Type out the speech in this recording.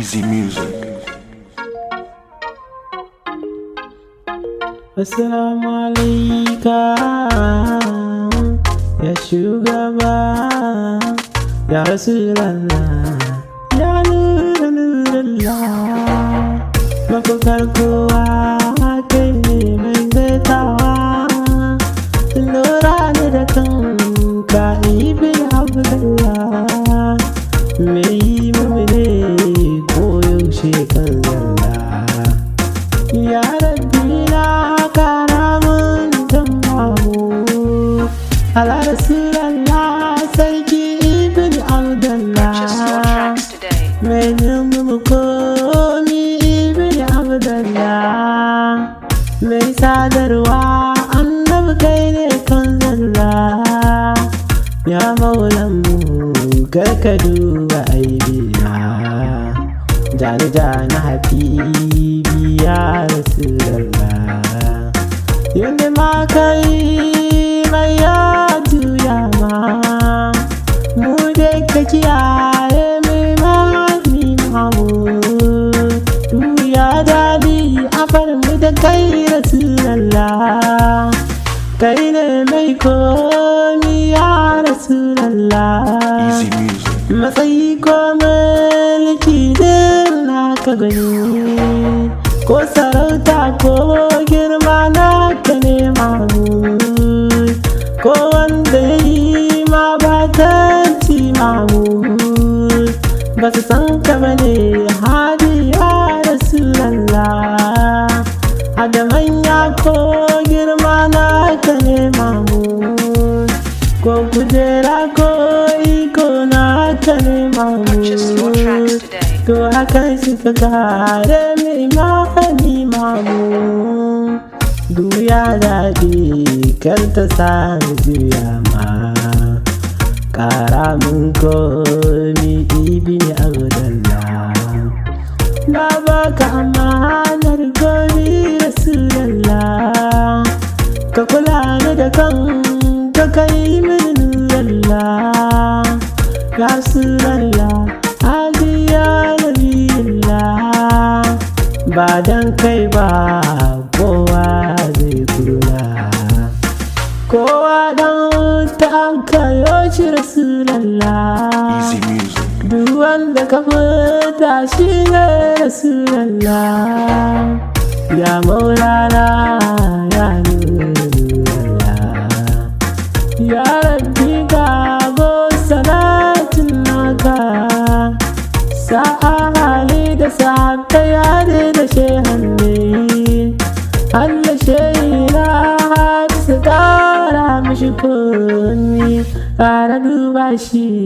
Easy music. Assalamu alaikum ya shugaba ya Rasulallah ya Nurullah mafakar kowa kai ne mai gaitawa lura ne da kanka ibn Abdullah mai yi mummune ko yaushe kan zalla ya rabbi na karamin tambamu ala Rasulallah sarki ibn Abdullah mai nemi komi ibn Abdullah mai sadarwa annabi kai ne kan zalla ya maulanmu karka duba aibina jani habibi ya Rasulallah yadda ma kai mai ya juya ma mu dai ka kiyaye mai mani mamu duya dadi a farmu da kai Rasulallah kai ne mai komi ya Rasulallah Easy music. matsayi ko mulki din naka gani ko sarauta ko girma naka ne Mahmud ko wanda ya yi ma ba tanti Mahmud ba su san ka bane hadi ya Rasulallah da manya ko girma naka ne Mahmud ko kujera ko iko naka ne Mahmud to hakan shi ka kare mai mahani Mahmud duya daɗi kar ta sami juya ma ƙara min komi ibn Abdullah na baka amanar gobe Rasulallah ka kula ni da kanka kai min nurallah ya Rasulallah hadiya nabiyillah ba dan kai ba kowa zai kula kowa dan ta kayo shi Rasulallah Easy music. duk wanda ka fita shi ne Rasulallah ya maulana ya Nurullah ya rabbi ka go salatin naka sa'a hali da sahabbai da shehanne Allah shehina har su kara mishi komi ƙara duba shi